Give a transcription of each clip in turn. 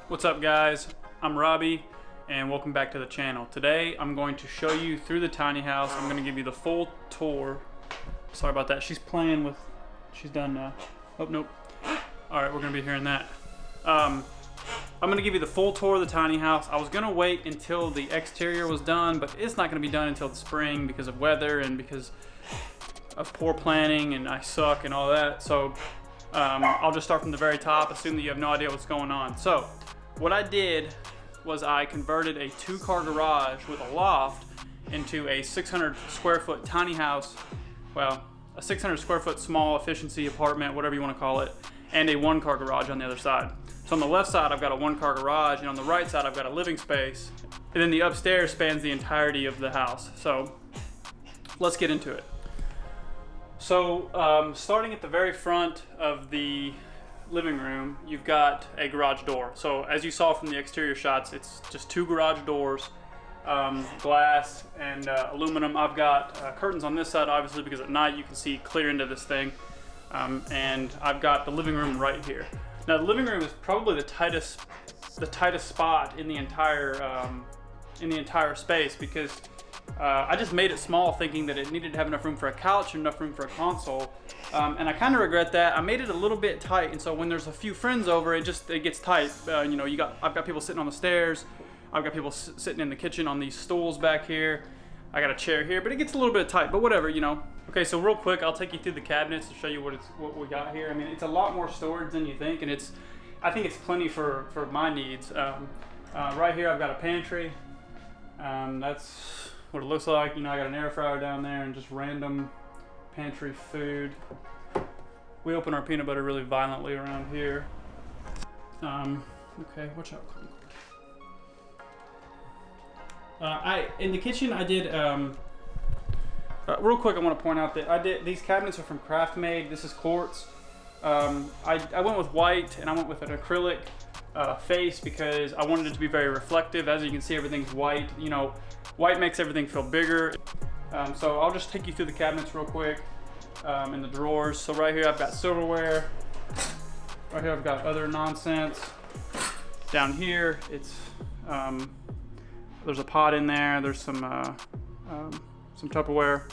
What's up guys, I'm Robbie and welcome back to the channel. Today I'm going to show you through the tiny house. I'm going to give you the full tour. Sorry about that, she's playing with, she's done now. Oh nope. Alright, we're going to be hearing that. I'm going to give you the full tour of the tiny house. I was going to wait until the exterior was done, but it's not going to be done until the spring because of weather and because of poor planning and I suck and all that. So I'll just start from the very top, assume that you have no idea what's going on. So what I did was I converted a 2-car garage with a loft into a 600 square foot tiny house, well, a 600 square foot small efficiency apartment, whatever you want to call it, and a 1-car garage on the other side. So on the left side I've got a 1-car garage, and on the right side I've got a living space, and then the upstairs spans the entirety of the house. So let's get into it. So starting at the very front of the living room, you've got a garage door. So as you saw from the exterior shots, it's just 2 garage doors, glass and aluminum. I've got curtains on this side, obviously, because at night you can see clear into this thing. And I've got the living room right here. Now the living room is probably the tightest spot in the entire space, because I just made it small thinking that it needed to have enough room for a couch and enough room for a console. And I kind of regret that. I made it a little bit tight, and so when there's a few friends over, it gets tight. You know, I've got people sitting on the stairs. I've got people sitting in the kitchen on these stools back here. I got a chair here, but it gets a little bit tight, but whatever, you know. Okay, so real quick, I'll take you through the cabinets to show you what we got here. I mean, it's a lot more storage than you think, and I think it's plenty for my needs. Right here, I've got a pantry. That's what it looks like. You know, I got an air fryer down there and just random pantry food. We open our peanut butter really violently around here. Okay, watch out. In the kitchen I did, real quick I want to point out that these cabinets are from Craftmade. This is quartz. I went with white and I went with an acrylic face because I wanted it to be very reflective. As you can see, everything's white. You know, white makes everything feel bigger. So I'll just take you through the cabinets real quick, and the drawers. So right here I've got silverware. Right here I've got other nonsense. Down here it's there's a pot in there. There's some Tupperware.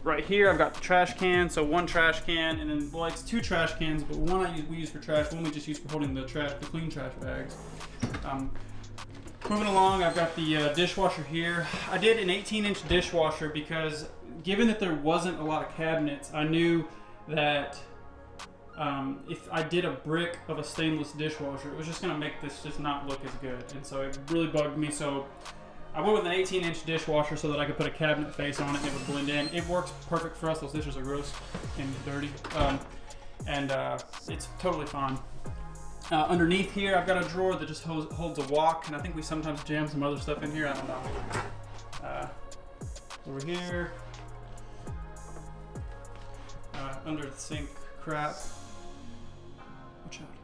Right here I've got the trash can. So 1 trash can, and then, well, it's 2 trash cans, but one we use for trash, one we just use for holding the clean trash bags. Moving along, I've got the dishwasher here. I did an 18-inch dishwasher because given that there wasn't a lot of cabinets, I knew that if I did a brick of a stainless dishwasher, it was just gonna make this just not look as good. And so it really bugged me. So I went with an 18-inch dishwasher so that I could put a cabinet face on it and it would blend in. It works perfect for us. Those dishes are gross and dirty. It's totally fine. Underneath here, I've got a drawer that just holds a wok, and I think we sometimes jam some other stuff in here. I don't know. Over here, under the sink crap. Watch out.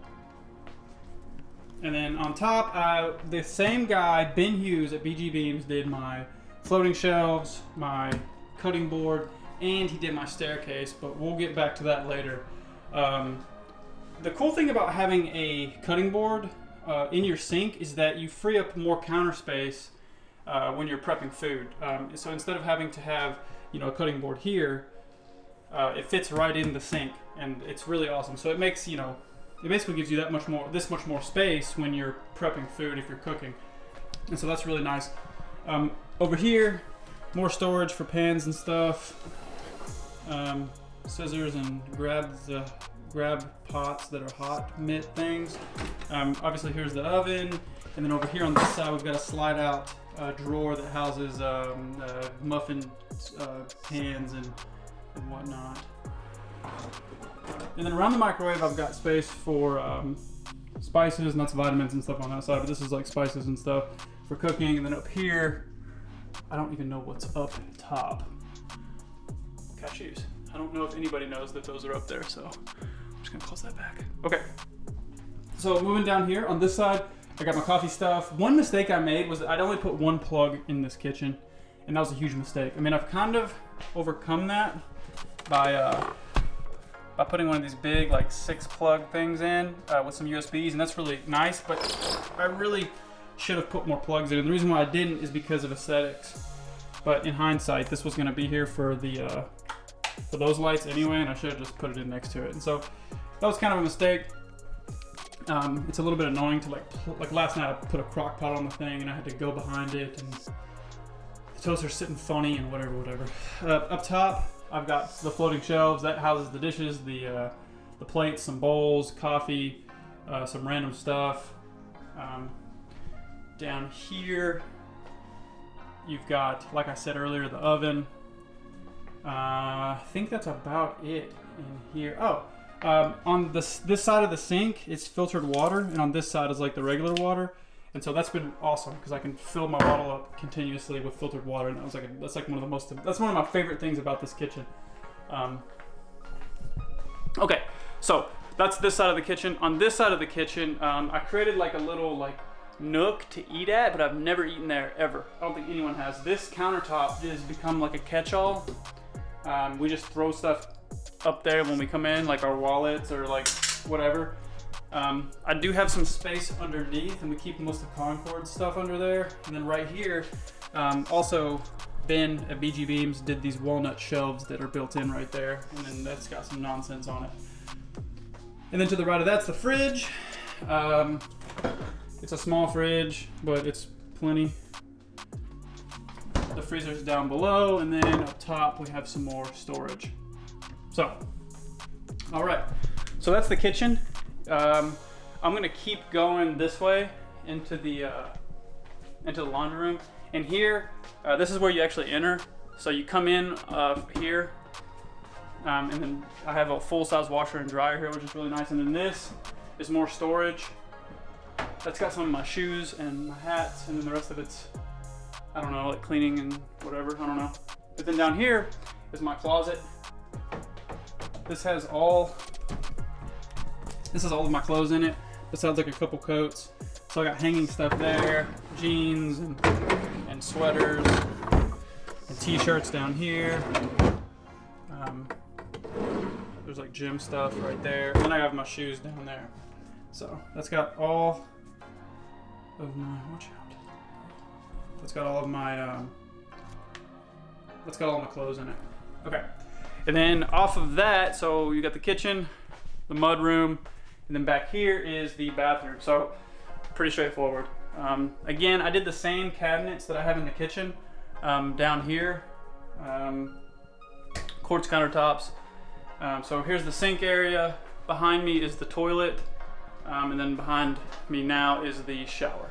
And then on top, the same guy, Ben Hughes at BG Beams, did my floating shelves, my cutting board, and he did my staircase, but we'll get back to that later. The cool thing about having a cutting board in your sink is that you free up more counter space when you're prepping food. So instead of having to have, you know, a cutting board here, it fits right in the sink, and it's really awesome. So it makes, you know, it basically gives you this much more space when you're prepping food if you're cooking, and so that's really nice. Over here, more storage for pans and stuff, scissors and grab pots that are hot mitt things. Obviously here's the oven, and then over here on this side we've got a slide out drawer that houses muffin pans and whatnot. And then around the microwave I've got space for spices, nuts, vitamins and stuff on that side, but this is like spices and stuff for cooking. And then up here, I don't even know what's up top. Cashews. I don't know if anybody knows that those are up there, so I'm just gonna close that back. Okay, so moving down here on this side, I got my coffee stuff. One mistake I made was I'd only put 1 plug in this kitchen, and that was a huge mistake. I mean, I've kind of overcome that by by putting one of these big like 6-plug things in with some USBs, and that's really nice, but I really should have put more plugs in. And the reason why I didn't is because of aesthetics. But in hindsight, this was gonna be here for the for those lights anyway, and I should have just put it in next to it. And so that was kind of a mistake. It's a little bit annoying to like last night I put a crock pot on the thing and I had to go behind it, and the toaster's sitting funny and whatever. Up top, I've got the floating shelves that houses the dishes, the plates, some bowls, coffee, some random stuff. Down here, you've got, like I said earlier, the oven. I think that's about it in here. Oh, on this side of the sink, it's filtered water, and on this side is like the regular water. And so that's been awesome because I can fill my bottle up continuously with filtered water, and that's one of my favorite things about this kitchen. Okay, so that's this side of the kitchen. On this side of the kitchen, I created like a little nook to eat at, but I've never eaten there ever. I don't think anyone has. This countertop has become like a catch-all. We just throw stuff up there when we come in, like our wallets or like whatever. I do have some space underneath, and we keep most of Concord stuff under there. And then right here, also Ben at BG Beams did these walnut shelves that are built in right there, and then that's got some nonsense on it. And then to the right of that's the fridge. It's a small fridge, but it's plenty. The freezer's down below, and then up top we have some more storage. So, all right, so that's the kitchen. I'm gonna keep going this way into the laundry room. And here, this is where you actually enter. So you come in here, and then I have a full-size washer and dryer here, which is really nice. And then this is more storage. That's got some of my shoes and my hats, and then the rest of it's, I don't know, like cleaning and whatever, I don't know. But then down here is my closet. This has all of my clothes in it, besides like a couple coats. So I got hanging stuff there, jeans and sweaters and t-shirts down here. There's like gym stuff right there. And then I have my shoes down there. So that's got all of my, watch out. That's got all of my, that's got all my clothes in it. Okay. And then off of that, so you got the kitchen, the mud room, and then back here is the bathroom. So pretty straightforward. Again, I did the same cabinets that I have in the kitchen down here. Quartz countertops. So here's the sink area. Behind me is the toilet. And then behind me now is the shower.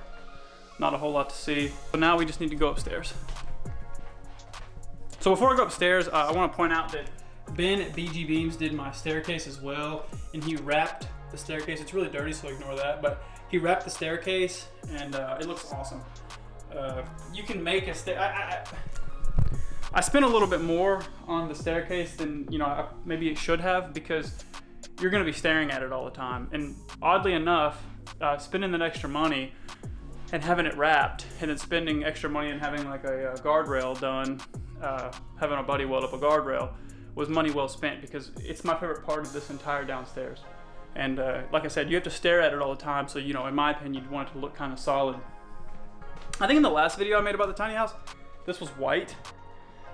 Not a whole lot to see. So now we just need to go upstairs. So before I go upstairs, I want to point out that Ben at BG Beams did my staircase as well, and he wrapped the staircase. It's really dirty, so ignore that, but he wrapped the staircase, and it looks awesome. You can make a I spent a little bit more on the staircase than maybe it should have, because you're going to be staring at it all the time. And oddly enough, spending that extra money and having it wrapped, and then spending extra money and having like a guardrail done, having a buddy weld up a guardrail, was money well spent, because it's my favorite part of this entire downstairs. And like I said, you have to stare at it all the time, so in my opinion, you'd want it to look kind of solid. I think in the last video I made about the tiny house, this was white.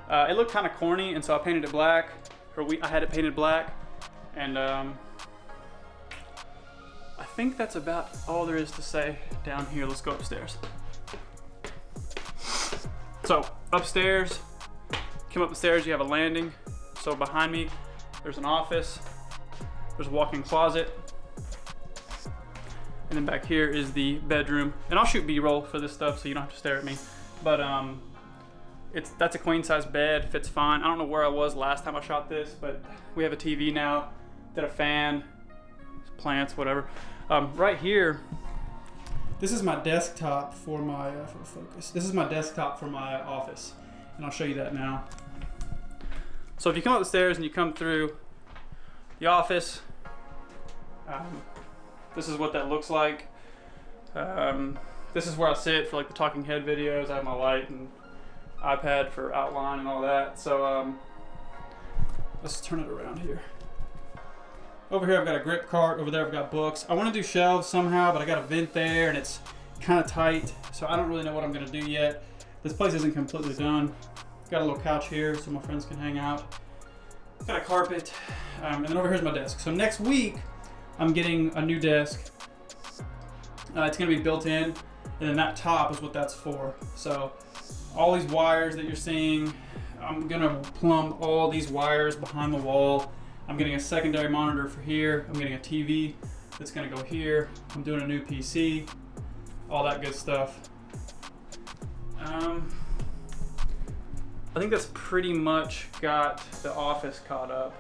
It looked kind of corny, and so I painted it black, I had it painted black, and I think that's about all there is to say down here. Let's go upstairs. So upstairs, come up the stairs, you have a landing. So behind me, there's an office, there's a walk-in closet, and then back here is the bedroom. And I'll shoot B-roll for this stuff so you don't have to stare at me. But that's a queen-size bed, fits fine. I don't know where I was last time I shot this, but we have a TV now, did a fan, plants, whatever. Right here, this is my desktop for my, focus. This is my desktop for my office, and I'll show you that now. So if you come up the stairs and you come through the office, this is what that looks like. This is where I sit for like the talking head videos. I have my light and iPad for outline and all that. So let's turn it around here. Over here I've got a grip cart. Over there I've got books. I want to do shelves somehow, but I got a vent there and it's kind of tight, so I don't really know what I'm going to do yet. This place isn't completely done. Got a little couch here so my friends can hang out. Got a carpet, and then over here's my desk. So next week I'm getting a new desk. It's going to be built in, and then that top is what that's for. So all these wires that you're seeing, I'm going to plumb all these wires behind the wall. I'm getting a secondary monitor for here. I'm getting a TV that's going to go here. I'm doing a new PC, all that good stuff. I think that's pretty much got the office caught up.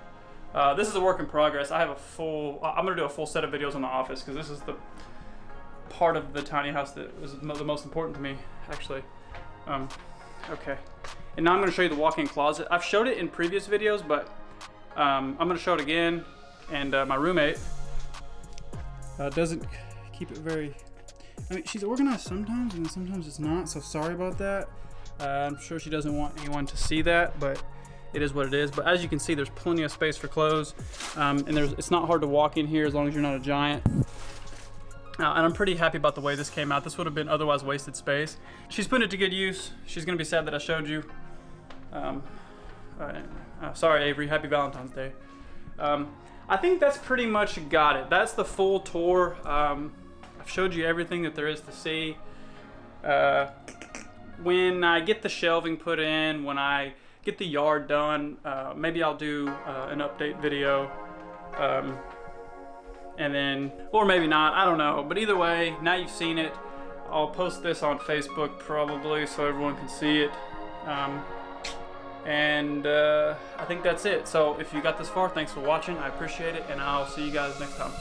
This is a work in progress. I'm gonna do a full set of videos on the office because this is the part of the tiny house that was the most important to me, actually. Okay, and now I'm gonna show you the walk-in closet. I've showed it in previous videos, but I'm gonna show it again. And my roommate doesn't keep it very, I mean, she's organized sometimes and sometimes it's not, so sorry about that. I'm sure she doesn't want anyone to see that, but it is what it is. But as you can see, there's plenty of space for clothes, and it's not hard to walk in here as long as you're not a giant. And I'm pretty happy about the way this came out. This would have been otherwise wasted space. She's putting it to good use. She's gonna be sad that I showed you. Sorry, Avery, happy Valentine's Day. I think that's pretty much got it. That's the full tour. I've showed you everything that there is to see. When I get the shelving put in, when I get the yard done, maybe I'll do an update video, and then, or maybe not, I don't know. But either way, now you've seen it. I'll post this on Facebook probably so everyone can see it. I think that's it. So if you got this far, thanks for watching. I appreciate it, and I'll see you guys next time.